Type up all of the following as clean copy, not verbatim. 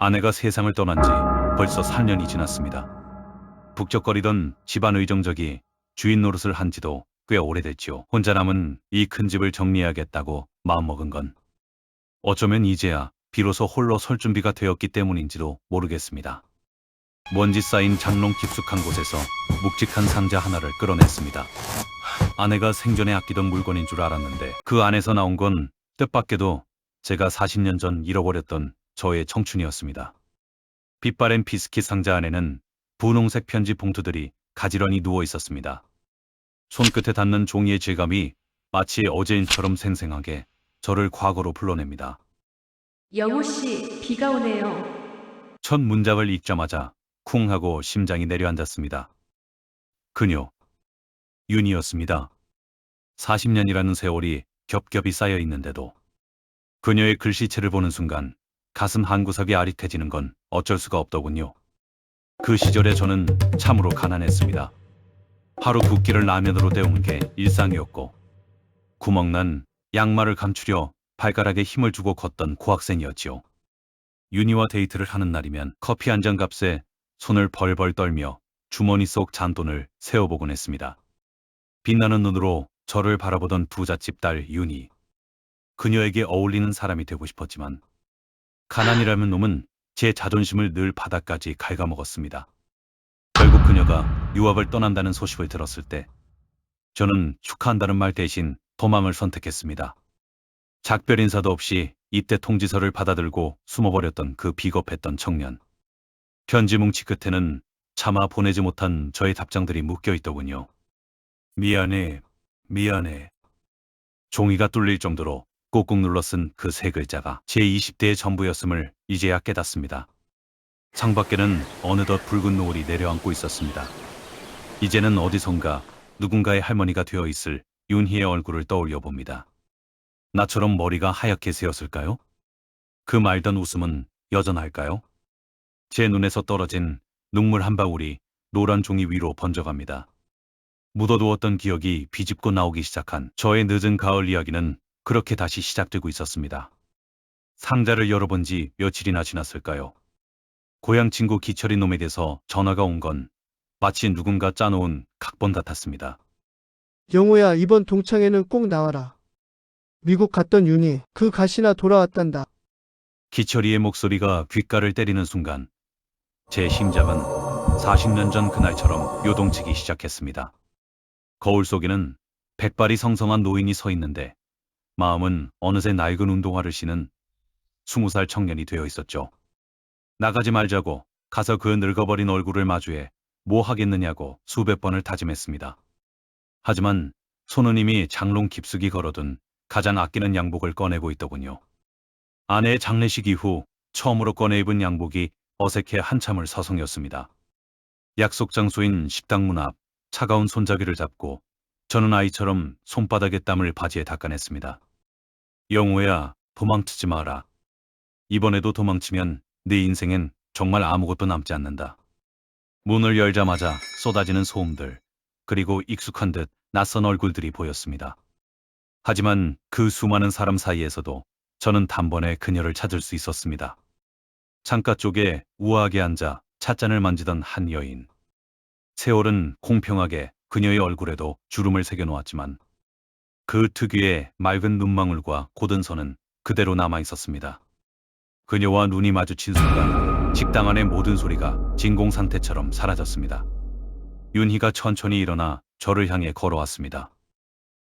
아내가 세상을 떠난 지 벌써 4년이 지났습니다. 북적거리던 집안 의정적이 주인 노릇을 한 지도 꽤 오래됐지요. 혼자 남은 이 큰 집을 정리해야겠다고 마음먹은 건 어쩌면 이제야 비로소 홀로 설 준비가 되었기 때문인지도 모르겠습니다. 먼지 쌓인 장롱 깊숙한 곳에서 묵직한 상자 하나를 끌어냈습니다. 아내가 생전에 아끼던 물건인 줄 알았는데 그 안에서 나온 건 뜻밖에도 제가 40년 전 잃어버렸던 저의 청춘이었습니다. 빛바랜 비스킷 상자 안에는 분홍색 편지 봉투들이 가지런히 누워 있었습니다. 손끝에 닿는 종이의 질감이 마치 어제인처럼 생생하게 저를 과거로 불러냅니다. 영호 씨, 비가 오네요. 첫 문장을 읽자마자 쿵 하고 심장이 내려앉았습니다. 그녀, 윤이었습니다. 40년이라는 세월이 겹겹이 쌓여 있는데도 그녀의 글씨체를 보는 순간 가슴 한구석이 아릿해지는 건 어쩔 수가 없더군요. 그 시절에 저는 참으로 가난했습니다. 하루 두 끼를 라면으로 때우는 게 일상이었고 구멍난 양말을 감추려 발가락에 힘을 주고 걷던 고학생이었지요. 윤희와 데이트를 하는 날이면 커피 한 잔 값에 손을 벌벌 떨며 주머니 속 잔돈을 세어보곤 했습니다. 빛나는 눈으로 저를 바라보던 부잣집 딸 윤희. 그녀에게 어울리는 사람이 되고 싶었지만 가난이라는 놈은 제 자존심을 늘 바닥까지 갉아먹었습니다. 결국 그녀가 유학을 떠난다는 소식을 들었을 때 저는 축하한다는 말 대신 도망을 선택했습니다. 작별 인사도 없이 입대 통지서를 받아들고 숨어버렸던 그 비겁했던 청년. 편지 뭉치 끝에는 차마 보내지 못한 저의 답장들이 묶여있더군요. 미안해, 미안해. 종이가 뚫릴 정도로 꾹꾹 눌러 쓴 그 세 글자가 제 20대의 전부였음을 이제야 깨닫습니다. 창밖에는 어느덧 붉은 노을이 내려앉고 있었습니다. 이제는 어디선가 누군가의 할머니가 되어 있을 윤희의 얼굴을 떠올려 봅니다. 나처럼 머리가 하얗게 새었을까요? 그 말던 웃음은 여전할까요? 제 눈에서 떨어진 눈물 한 방울이 노란 종이 위로 번져갑니다. 묻어두었던 기억이 비집고 나오기 시작한 저의 늦은 가을 이야기는 그렇게 다시 시작되고 있었습니다. 상자를 열어본 지 며칠이나 지났을까요? 고향 친구 기철이 놈에 대해서 전화가 온 건 마치 누군가 짜놓은 각본 같았습니다. 영호야, 이번 동창회는 꼭 나와라. 미국 갔던 윤희, 그 가시나 돌아왔단다. 기철이의 목소리가 귓가를 때리는 순간 제 심장은 40년 전 그날처럼 요동치기 시작했습니다. 거울 속에는 백발이 성성한 노인이 서 있는데 마음은 어느새 낡은 운동화를 신은 20살 청년이 되어 있었죠. 나가지 말자고 가서 그 늙어버린 얼굴을 마주해 뭐 하겠느냐고 수백 번을 다짐했습니다. 하지만 손은 이미 장롱 깊숙이 걸어둔 가장 아끼는 양복을 꺼내고 있더군요. 아내의 장례식 이후 처음으로 꺼내 입은 양복이 어색해 한참을 서성였습니다. 약속 장소인 식당 문 앞 차가운 손잡이를 잡고 저는 아이처럼 손바닥에 땀을 바지에 닦아냈습니다. 영호야, 도망치지 마라. 이번에도 도망치면 네 인생엔 정말 아무것도 남지 않는다. 문을 열자마자 쏟아지는 소음들, 그리고 익숙한 듯 낯선 얼굴들이 보였습니다. 하지만 그 수많은 사람 사이에서도 저는 단번에 그녀를 찾을 수 있었습니다. 창가 쪽에 우아하게 앉아 찻잔을 만지던 한 여인. 세월은 공평하게 그녀의 얼굴에도 주름을 새겨놓았지만 그 특유의 맑은 눈망울과 곧은 선은 그대로 남아있었습니다. 그녀와 눈이 마주친 순간 식당 안의 모든 소리가 진공 상태처럼 사라졌습니다. 윤희가 천천히 일어나 저를 향해 걸어왔습니다.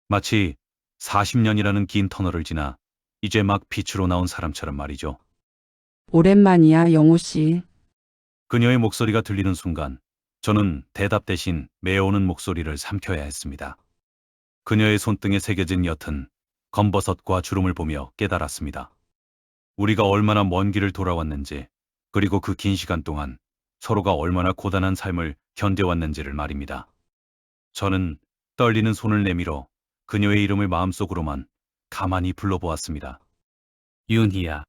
마치 40년이라는 긴 터널을 지나 이제 막 빛으로 나온 사람처럼 말이죠. 오랜만이야, 영호 씨. 그녀의 목소리가 들리는 순간 저는 대답 대신 메어오는 목소리를 삼켜야 했습니다. 그녀의 손등에 새겨진 옅은 검버섯과 주름을 보며 깨달았습니다. 우리가 얼마나 먼 길을 돌아왔는지, 그리고 그 긴 시간 동안 서로가 얼마나 고단한 삶을 견뎌왔는지를 말입니다. 저는 떨리는 손을 내밀어 그녀의 이름을 마음속으로만 가만히 불러보았습니다. 윤희야.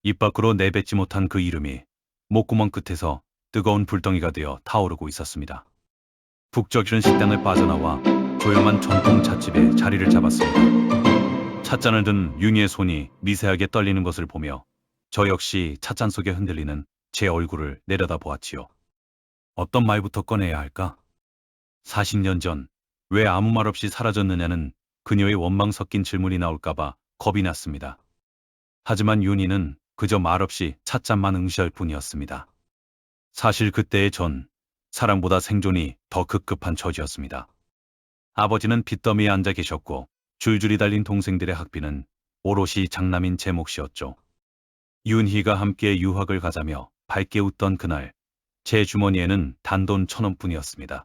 입 밖으로 내뱉지 못한 그 이름이 목구멍 끝에서 뜨거운 불덩이가 되어 타오르고 있었습니다. 북적이는 식당을 빠져나와 조용한 전통 찻집에 자리를 잡았습니다. 찻잔을 든 윤희의 손이 미세하게 떨리는 것을 보며 저 역시 찻잔 속에 흔들리는 제 얼굴을 내려다 보았지요. 어떤 말부터 꺼내야 할까? 40년 전, 왜 아무 말 없이 사라졌느냐는 그녀의 원망 섞인 질문이 나올까봐 겁이 났습니다. 하지만 윤희는 그저 말없이 찻잔만 응시할 뿐이었습니다. 사실 그때의 전, 사랑보다 생존이 더 급급한 처지였습니다. 아버지는 빚더미에 앉아 계셨고 줄줄이 달린 동생들의 학비는 오롯이 장남인 제 몫이었죠. 윤희가 함께 유학을 가자며 밝게 웃던 그날, 제 주머니에는 단돈 1,000원뿐이었습니다.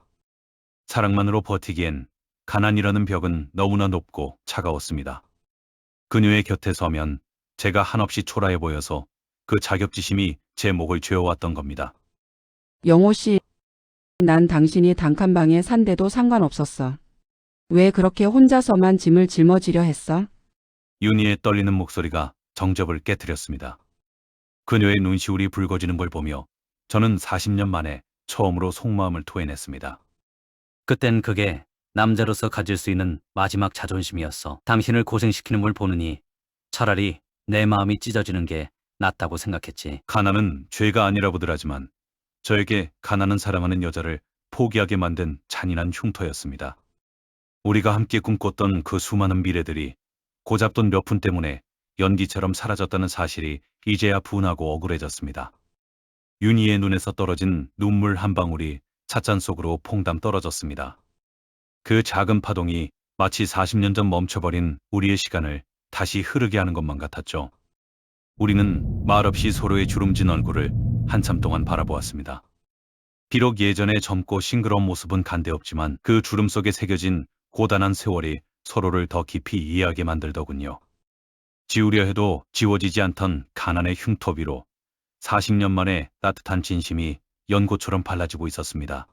사랑만으로 버티기엔 가난이라는 벽은 너무나 높고 차가웠습니다. 그녀의 곁에 서면 제가 한없이 초라해 보여서 그 자격지심이 제 목을 죄어왔던 겁니다. 영호 씨, 난 당신이 단칸방에 산데도 상관없었어. 왜 그렇게 혼자서만 짐을 짊어지려 했어? 윤희의 떨리는 목소리가 정적을 깨뜨렸습니다. 그녀의 눈시울이 붉어지는 걸 보며 저는 40년 만에 처음으로 속마음을 토해냈습니다. 그땐 그게 남자로서 가질 수 있는 마지막 자존심이었어. 당신을 고생시키는 걸 보느니 차라리 내 마음이 찢어지는 게 낫다고 생각했지. 가난은 죄가 아니라고들 하지만 저에게 가난은 사랑하는 여자를 포기하게 만든 잔인한 흉터였습니다. 우리가 함께 꿈꿨던 그 수많은 미래들이 고잡돈 몇 푼 때문에 연기처럼 사라졌다는 사실이 이제야 분하고 억울해졌습니다. 윤희의 눈에서 떨어진 눈물 한 방울이 찻잔 속으로 퐁담 떨어졌습니다. 그 작은 파동이 마치 40년 전 멈춰버린 우리의 시간을 다시 흐르게 하는 것만 같았죠. 우리는 말없이 서로의 주름진 얼굴을 한참 동안 바라보았습니다. 비록 예전의 젊고 싱그러운 모습은 간데없지만 그 주름 속에 새겨진 고단한 세월이 서로를 더 깊이 이해하게 만들더군요. 지우려 해도 지워지지 않던 가난의 흉터 위로 40년 만에 따뜻한 진심이 연고처럼 발라지고 있었습니다.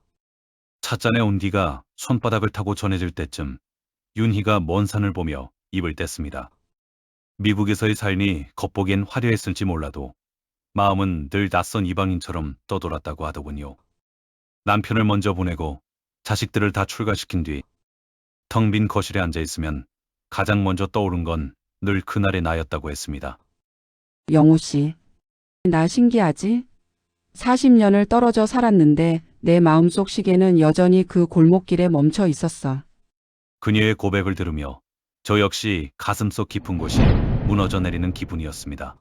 찻잔의 온기가 손바닥을 타고 전해질 때쯤 윤희가 먼 산을 보며 입을 뗐습니다. 미국에서의 삶이 겉보기엔 화려했을지 몰라도 마음은 늘 낯선 이방인처럼 떠돌았다고 하더군요. 남편을 먼저 보내고 자식들을 다 출가시킨 뒤 텅 빈 거실에 앉아있으면 가장 먼저 떠오른 건 늘 그날의 나였다고 했습니다. 영호 씨, 나 신기하지? 40년을 떨어져 살았는데 내 마음속 시계는 여전히 그 골목길에 멈춰 있었어. 그녀의 고백을 들으며 저 역시 가슴속 깊은 곳이 무너져 내리는 기분이었습니다.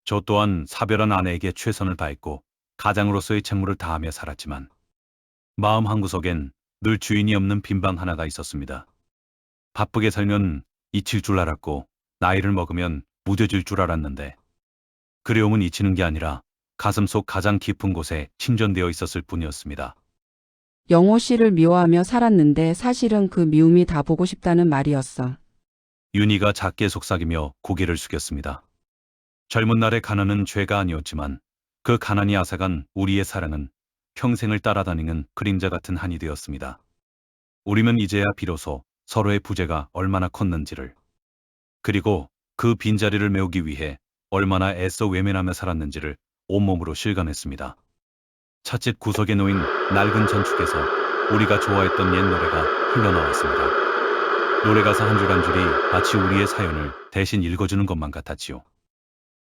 저 또한 사별한 아내에게 최선을 다했고 가장으로서의 책무를 다하며 살았지만 마음 한구석엔 늘 주인이 없는 빈방 하나가 있었습니다. 바쁘게 살면 잊힐 줄 알았고 나이를 먹으면 무뎌질 줄 알았는데 그리움은 잊히는 게 아니라 가슴속 가장 깊은 곳에 침전되어 있었을 뿐이었습니다. 영호 씨를 미워하며 살았는데 사실은 그 미움이 다 보고 싶다는 말이었어. 윤희가 작게 속삭이며 고개를 숙였습니다. 젊은 날의 가난은 죄가 아니었지만 그 가난이 앗아간 우리의 사랑은 평생을 따라다니는 그림자 같은 한이 되었습니다. 우리는 이제야 비로소 서로의 부재가 얼마나 컸는지를, 그리고 그 빈자리를 메우기 위해 얼마나 애써 외면하며 살았는지를 온몸으로 실감했습니다. 찻집 구석에 놓인 낡은 전축에서 우리가 좋아했던 옛 노래가 흘러나왔습니다. 노래 가사 한 줄 한 줄이 마치 우리의 사연을 대신 읽어주는 것만 같았지요.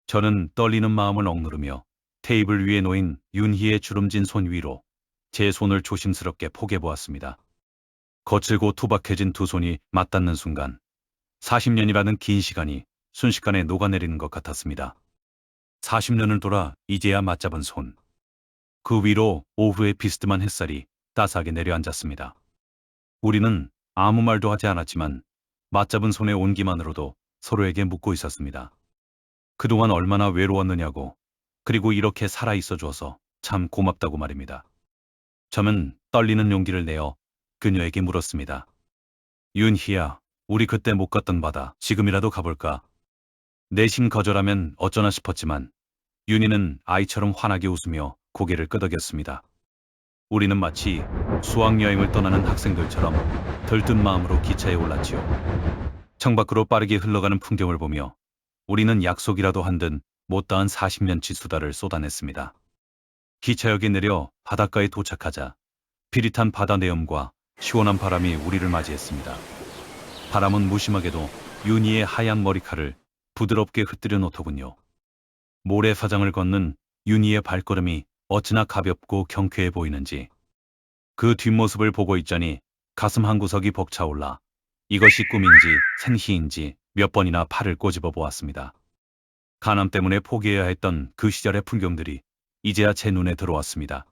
저는 떨리는 마음을 억누르며 테이블 위에 놓인 윤희의 주름진 손 위로 제 손을 조심스럽게 포개보았습니다. 거칠고 투박해진 두 손이 맞닿는 순간 40년이라는 긴 시간이 순식간에 녹아내리는 것 같았습니다. 40년을 돌아 이제야 맞잡은 손. 그 위로 오후의 비스듬한 햇살이 따스하게 내려앉았습니다. 우리는 아무 말도 하지 않았지만 맞잡은 손의 온기만으로도 서로에게 묻고 있었습니다. 그동안 얼마나 외로웠느냐고, 그리고 이렇게 살아있어 줘서 참 고맙다고 말입니다. 저는 떨리는 용기를 내어 그녀에게 물었습니다. 윤희야, 우리 그때 못 갔던 바다 지금이라도 가볼까? 내심 거절하면 어쩌나 싶었지만 윤희는 아이처럼 환하게 웃으며 고개를 끄덕였습니다. 우리는 마치 수학여행을 떠나는 학생들처럼 들뜬 마음으로 기차에 올랐지요. 창밖으로 빠르게 흘러가는 풍경을 보며 우리는 약속이라도 한 듯 못다한 40년치 수다를 쏟아냈습니다. 기차역에 내려 바닷가에 도착하자 비릿한 바다 내음과 시원한 바람이 우리를 맞이했습니다. 바람은 무심하게도 윤희의 하얀 머리칼을 부드럽게 흩뜨려 놓더군요. 모래사장을 걷는 윤희의 발걸음이 어찌나 가볍고 경쾌해 보이는지 그 뒷모습을 보고 있자니 가슴 한구석이 벅차올라 이것이 꿈인지 생시인지 몇 번이나 팔을 꼬집어 보았습니다. 간암 때문에 포기해야 했던 그 시절의 풍경들이 이제야 제 눈에 들어왔습니다.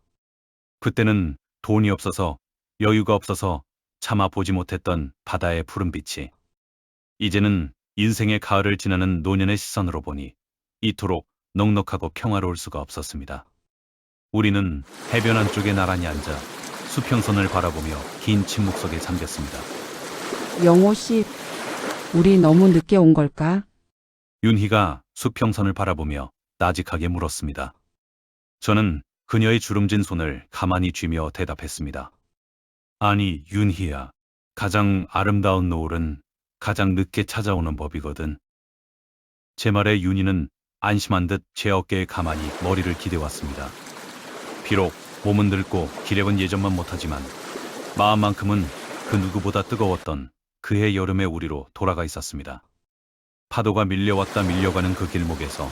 그때는 돈이 없어서 여유가 없어서 차마 보지 못했던 바다의 푸른빛이 이제는 인생의 가을을 지나는 노년의 시선으로 보니 이토록 넉넉하고 평화로울 수가 없었습니다. 우리는 해변 한쪽에 나란히 앉아 수평선을 바라보며 긴 침묵 속에 잠겼습니다. 영호 씨, 우리 너무 늦게 온 걸까? 윤희가 수평선을 바라보며 나직하게 물었습니다. 저는 그녀의 주름진 손을 가만히 쥐며 대답했습니다. 아니, 윤희야. 가장 아름다운 노을은 가장 늦게 찾아오는 법이거든. 제 말에 윤희는 안심한 듯 제 어깨에 가만히 머리를 기대왔습니다. 비록 몸은 늙고 기력은 예전만 못하지만 마음만큼은 그 누구보다 뜨거웠던 그해 여름의 우리로 돌아가 있었습니다. 파도가 밀려왔다 밀려가는 그 길목에서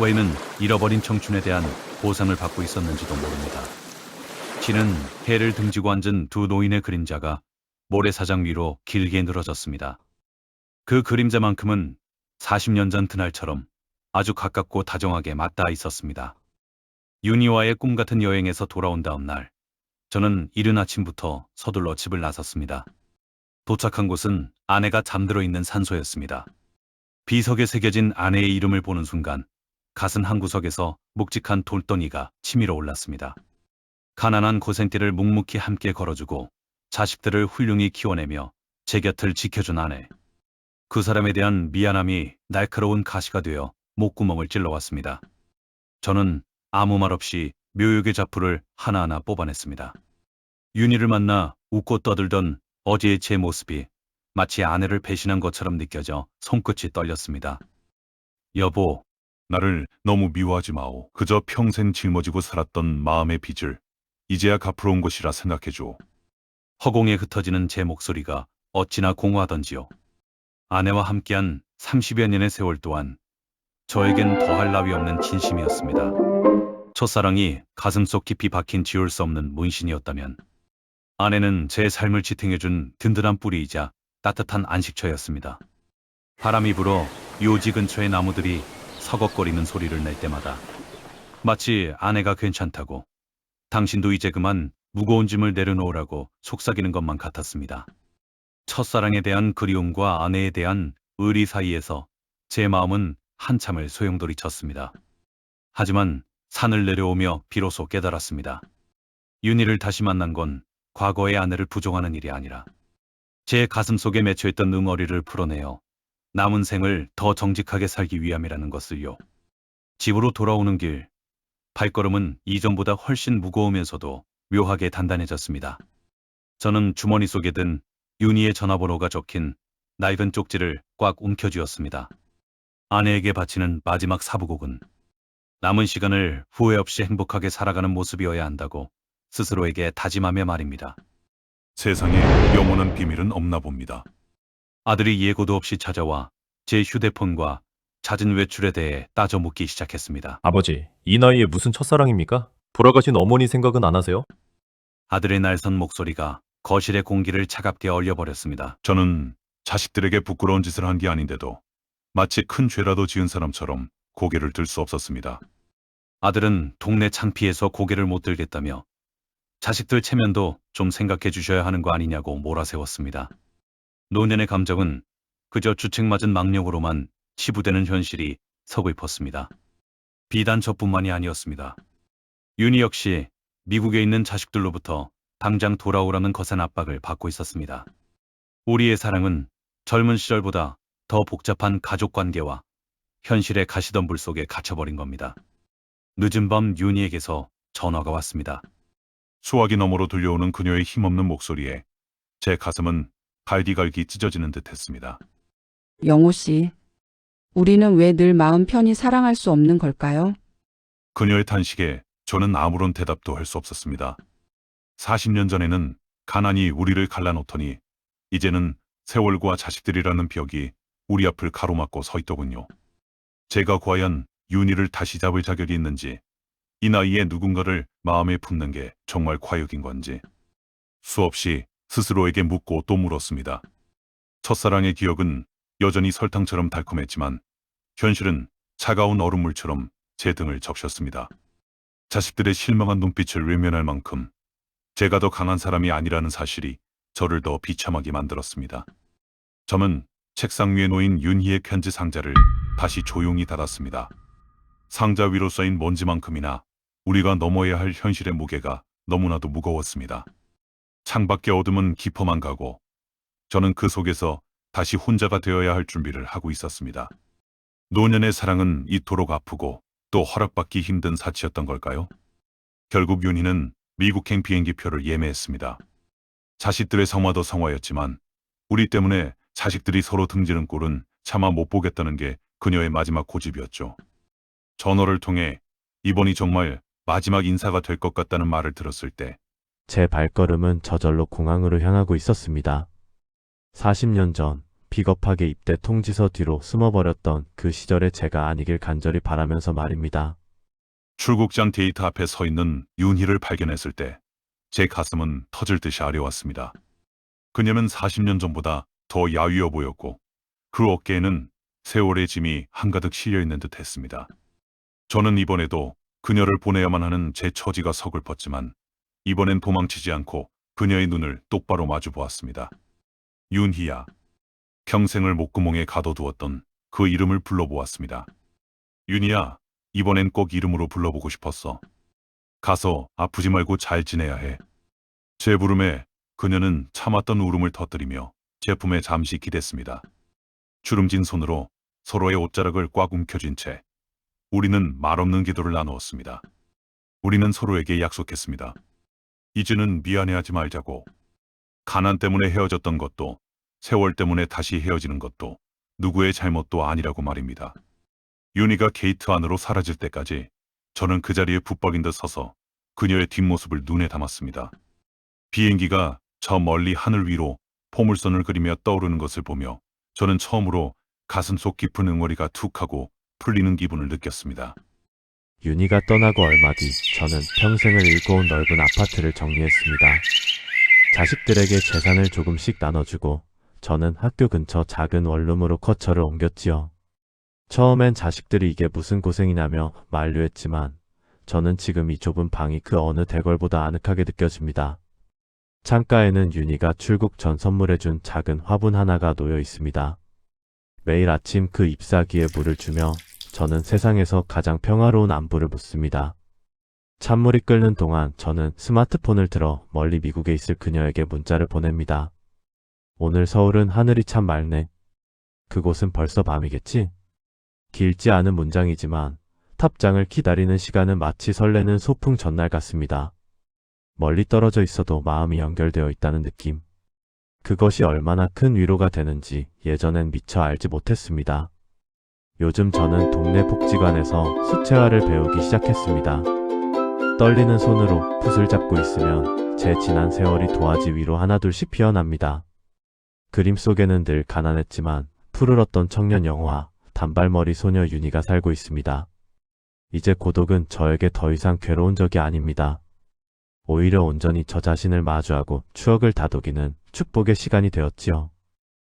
왜는 잃어버린 청춘에 대한 보상을 받고 있었는지도 모릅니다. 지는 해를 등지고 앉은 두 노인의 그림자가 모래사장 위로 길게 늘어졌습니다. 그 그림자만큼은 40년 전 그날처럼 아주 가깝고 다정하게 맞닿아 있었습니다. 윤희와의 꿈같은 여행에서 돌아온 다음 날, 저는 이른 아침부터 서둘러 집을 나섰습니다. 도착한 곳은 아내가 잠들어 있는 산소였습니다. 비석에 새겨진 아내의 이름을 보는 순간 가슴 한구석에서 묵직한 돌덩이가 치밀어 올랐습니다. 가난한 고생길을 묵묵히 함께 걸어주고 자식들을 훌륭히 키워내며 제 곁을 지켜준 아내. 그 사람에 대한 미안함이 날카로운 가시가 되어 목구멍을 찔러왔습니다. 저는 아무 말 없이 묘욕의 자풀을 하나하나 뽑아냈습니다. 윤희를 만나 웃고 떠들던 어제의 제 모습이 마치 아내를 배신한 것처럼 느껴져 손끝이 떨렸습니다. 여보, 나를 너무 미워하지 마오. 그저 평생 짊어지고 살았던 마음의 빚을 이제야 갚으러 온 것이라 생각해줘. 허공에 흩어지는 제 목소리가 어찌나 공허하던지요. 아내와 함께한 30여 년의 세월 동안 저에겐 더할 나위 없는 진심이었습니다. 첫사랑이 가슴속 깊이 박힌 지울 수 없는 문신이었다면 아내는 제 삶을 지탱해준 든든한 뿌리이자 따뜻한 안식처였습니다. 바람이 불어 요지 근처의 나무들이 서걱거리는 소리를 낼 때마다 마치 아내가 괜찮다고 당신도 이제 그만 무거운 짐을 내려놓으라고 속삭이는 것만 같았습니다. 첫사랑에 대한 그리움과 아내에 대한 의리 사이에서 제 마음은 한참을 소용돌이 쳤습니다. 하지만 산을 내려오며 비로소 깨달았습니다. 윤희를 다시 만난 건 과거의 아내를 부정하는 일이 아니라 제 가슴속에 맺혀있던 응어리를 풀어내어 남은 생을 더 정직하게 살기 위함이라는 것을요. 집으로 돌아오는 길, 발걸음은 이전보다 훨씬 무거우면서도 묘하게 단단해졌습니다. 저는 주머니 속에 든 윤희의 전화번호가 적힌 낡은 쪽지를 꽉 움켜쥐었습니다. 아내에게 바치는 마지막 사부곡은 남은 시간을 후회 없이 행복하게 살아가는 모습이어야 한다고 스스로에게 다짐하며 말입니다. 세상에 영원한 비밀은 없나 봅니다. 아들이 예고도 없이 찾아와 제 휴대폰과 잦은 외출에 대해 따져 묻기 시작했습니다. 아버지, 이 나이에 무슨 첫사랑입니까? 돌아가신 어머니 생각은 안 하세요? 아들의 날선 목소리가 거실의 공기를 차갑게 얼려버렸습니다. 저는 자식들에게 부끄러운 짓을 한 게 아닌데도 마치 큰 죄라도 지은 사람처럼 고개를 들 수 없었습니다. 아들은 동네 창피해서 고개를 못 들겠다며 자식들 체면도 좀 생각해 주셔야 하는 거 아니냐고 몰아세웠습니다. 노년의 감정은 그저 주책맞은 망령으로만 치부되는 현실이 서글펐습니다. 비단 저뿐만이 아니었습니다. 윤희 역시 미국에 있는 자식들로부터 당장 돌아오라는 거센 압박을 받고 있었습니다. 우리의 사랑은 젊은 시절보다 더 복잡한 가족관계와 현실의 가시덤불 속에 갇혀버린 겁니다. 늦은 밤 윤희에게서 전화가 왔습니다. 수화기 너머로 들려오는 그녀의 힘없는 목소리에 제 가슴은 갈기갈기 찢어지는 듯했습니다. 영호 씨, 우리는 왜 늘 마음 편히 사랑할 수 없는 걸까요? 그녀의 탄식에 저는 아무런 대답도 할 수 없었습니다. 40년 전에는 가난이 우리를 갈라놓더니 이제는 세월과 자식들이라는 벽이 우리 앞을 가로막고 서 있더군요. 제가 과연 윤희를 다시 잡을 자격이 있는지, 이 나이에 누군가를 마음에 품는 게 정말 과욕인 건지 수없이 스스로에게 묻고 또 물었습니다. 첫사랑의 기억은 여전히 설탕처럼 달콤했지만 현실은 차가운 얼음물처럼 제 등을 적셨습니다. 자식들의 실망한 눈빛을 외면할 만큼 제가 더 강한 사람이 아니라는 사실이 저를 더 비참하게 만들었습니다. 저는 책상 위에 놓인 윤희의 편지 상자를 다시 조용히 닫았습니다. 상자 위로 쌓인 먼지만큼이나 우리가 넘어야 할 현실의 무게가 너무나도 무거웠습니다. 창밖의 어둠은 깊어만 가고 저는 그 속에서 다시 혼자가 되어야 할 준비를 하고 있었습니다. 노년의 사랑은 이토록 아프고 또 허락받기 힘든 사치였던 걸까요? 결국 윤희는 미국행 비행기표를 예매했습니다. 자식들의 성화도 성화였지만 우리 때문에 자식들이 서로 등지는 꼴은 차마 못 보겠다는 게 그녀의 마지막 고집이었죠. 전화를 통해 이번이 정말 마지막 인사가 될 것 같다는 말을 들었을 때 제 발걸음은 저절로 공항으로 향하고 있었습니다. 40년 전 비겁하게 입대 통지서 뒤로 숨어버렸던 그 시절의 제가 아니길 간절히 바라면서 말입니다. 출국장 게이트 앞에 서 있는 윤희를 발견했을 때 제 가슴은 터질 듯이 아려왔습니다. 그녀는 40년 전보다 더 야위어 보였고 그 어깨에는 세월의 짐이 한가득 실려있는 듯 했습니다. 저는 이번에도 그녀를 보내야만 하는 제 처지가 서글펐지만 이번엔 도망치지 않고 그녀의 눈을 똑바로 마주 보았습니다. 윤희야. 평생을 목구멍에 가둬두었던 그 이름을 불러보았습니다. 윤희야, 이번엔 꼭 이름으로 불러보고 싶었어. 가서 아프지 말고 잘 지내야 해. 제 부름에 그녀는 참았던 울음을 터뜨리며 제 품에 잠시 기댔습니다. 주름진 손으로 서로의 옷자락을 꽉 움켜쥔 채 우리는 말없는 기도를 나누었습니다. 우리는 서로에게 약속했습니다. 이제는 미안해하지 말자고. 가난 때문에 헤어졌던 것도 세월 때문에 다시 헤어지는 것도 누구의 잘못도 아니라고 말입니다. 윤희가 게이트 안으로 사라질 때까지 저는 그 자리에 붙박인 듯 서서 그녀의 뒷모습을 눈에 담았습니다. 비행기가 저 멀리 하늘 위로 포물선을 그리며 떠오르는 것을 보며 저는 처음으로 가슴속 깊은 응어리가 툭 하고 풀리는 기분을 느꼈습니다. 윤희가 떠나고 얼마 뒤 저는 평생을 일궈온 넓은 아파트를 정리했습니다. 자식들에게 재산을 조금씩 나눠주고 저는 학교 근처 작은 원룸으로 거처를 옮겼지요. 처음엔 자식들이 이게 무슨 고생이냐며 만류했지만 저는 지금 이 좁은 방이 그 어느 대궐보다 아늑하게 느껴집니다. 창가에는 윤희가 출국 전 선물해준 작은 화분 하나가 놓여 있습니다. 매일 아침 그 잎사귀에 물을 주며 저는 세상에서 가장 평화로운 안부를 묻습니다. 찬물이 끓는 동안 저는 스마트폰을 들어 멀리 미국에 있을 그녀에게 문자를 보냅니다. 오늘 서울은 하늘이 참 맑네. 그곳은 벌써 밤이겠지? 길지 않은 문장이지만 탑장을 기다리는 시간은 마치 설레는 소풍 전날 같습니다. 멀리 떨어져 있어도 마음이 연결되어 있다는 느낌. 그것이 얼마나 큰 위로가 되는지 예전엔 미처 알지 못했습니다. 요즘 저는 동네 복지관에서 수채화를 배우기 시작했습니다. 떨리는 손으로 붓을 잡고 있으면 제 지난 세월이 도화지 위로 하나둘씩 피어납니다. 그림 속에는 늘 가난했지만 푸르렀던 청년 영화 단발머리 소녀 윤희가 살고 있습니다. 이제 고독은 저에게 더 이상 괴로운 적이 아닙니다. 오히려 온전히 저 자신을 마주하고 추억을 다독이는 축복의 시간이 되었지요.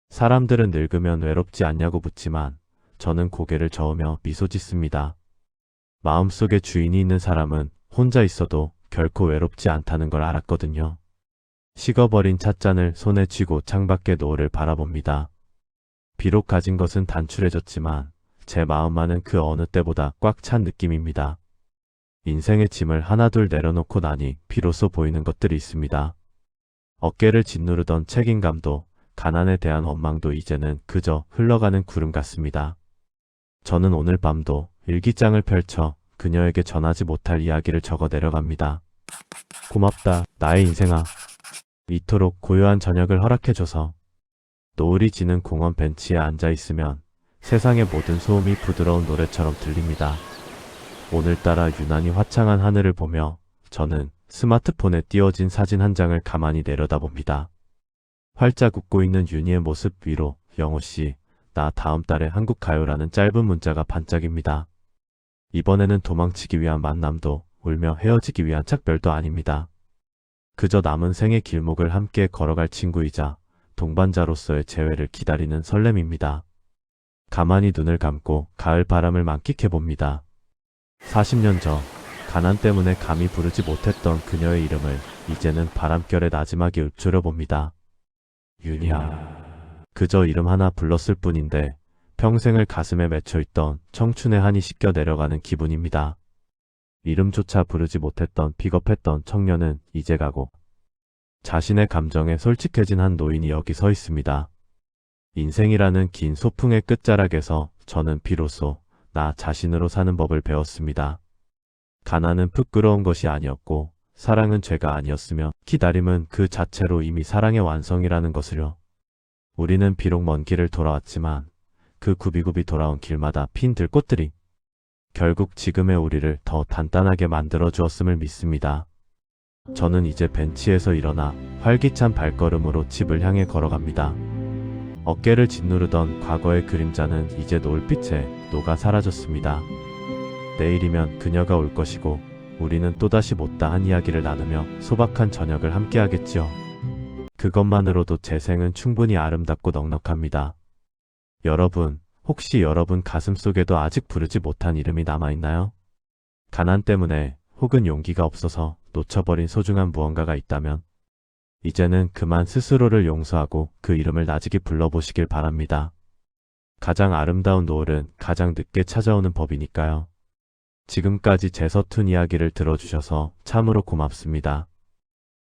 사람들은 늙으면 외롭지 않냐고 묻지만 저는 고개를 저으며 미소 짓습니다. 마음속에 주인이 있는 사람은 혼자 있어도 결코 외롭지 않다는 걸 알았거든요. 식어버린 찻잔을 손에 쥐고 창밖의 노을을 바라봅니다. 비록 가진 것은 단출해졌지만 제 마음만은 그 어느 때보다 꽉 찬 느낌입니다. 인생의 짐을 하나둘 내려놓고 나니 비로소 보이는 것들이 있습니다. 어깨를 짓누르던 책임감도 가난에 대한 원망도 이제는 그저 흘러가는 구름 같습니다. 저는 오늘 밤도 일기장을 펼쳐 그녀에게 전하지 못할 이야기를 적어 내려갑니다. 고맙다, 나의 인생아. 이토록 고요한 저녁을 허락해줘서. 노을이 지는 공원 벤치에 앉아있으면 세상의 모든 소음이 부드러운 노래처럼 들립니다. 오늘따라 유난히 화창한 하늘을 보며 저는 스마트폰에 띄워진 사진 한 장을 가만히 내려다봅니다. 활짝 웃고 있는 윤희의 모습 위로 영호씨, 나 다음 달에 한국 가요라는 짧은 문자가 반짝입니다. 이번에는 도망치기 위한 만남도 울며 헤어지기 위한 작별도 아닙니다. 그저 남은 생의 길목을 함께 걸어갈 친구이자 동반자로서의 재회를 기다리는 설렘입니다. 가만히 눈을 감고 가을 바람을 만끽해봅니다. 40년 전 가난 때문에 감히 부르지 못했던 그녀의 이름을 이제는 바람결에 나지막이 읊조려 봅니다. 윤희야. 그저 이름 하나 불렀을 뿐인데 평생을 가슴에 맺혀있던 청춘의 한이 씻겨 내려가는 기분입니다. 이름조차 부르지 못했던 비겁했던 청년은 이제 가고 자신의 감정에 솔직해진 한 노인이 여기 서 있습니다. 인생이라는 긴 소풍의 끝자락에서 저는 비로소 나 자신으로 사는 법을 배웠습니다. 가난은 부끄러운 것이 아니었고 사랑은 죄가 아니었으며 기다림은 그 자체로 이미 사랑의 완성이라는 것을요. 우리는 비록 먼 길을 돌아왔지만 그 굽이굽이 돌아온 길마다 핀 들꽃들이 결국 지금의 우리를 더 단단하게 만들어 주었음을 믿습니다. 저는 이제 벤치에서 일어나 활기찬 발걸음으로 집을 향해 걸어갑니다. 어깨를 짓누르던 과거의 그림자는 이제 노을빛에 녹아 사라졌습니다. 내일이면 그녀가 올 것이고 우리는 또다시 못다한 이야기를 나누며 소박한 저녁을 함께 하겠지요. 그것만으로도 제 생은 충분히 아름답고 넉넉합니다. 여러분, 혹시 여러분 가슴속에도 아직 부르지 못한 이름이 남아있나요? 가난 때문에 혹은 용기가 없어서 놓쳐버린 소중한 무언가가 있다면 이제는 그만 스스로를 용서하고 그 이름을 나직이 불러보시길 바랍니다. 가장 아름다운 노을은 가장 늦게 찾아오는 법이니까요. 지금까지 제 서툰 이야기를 들어주셔서 참으로 고맙습니다.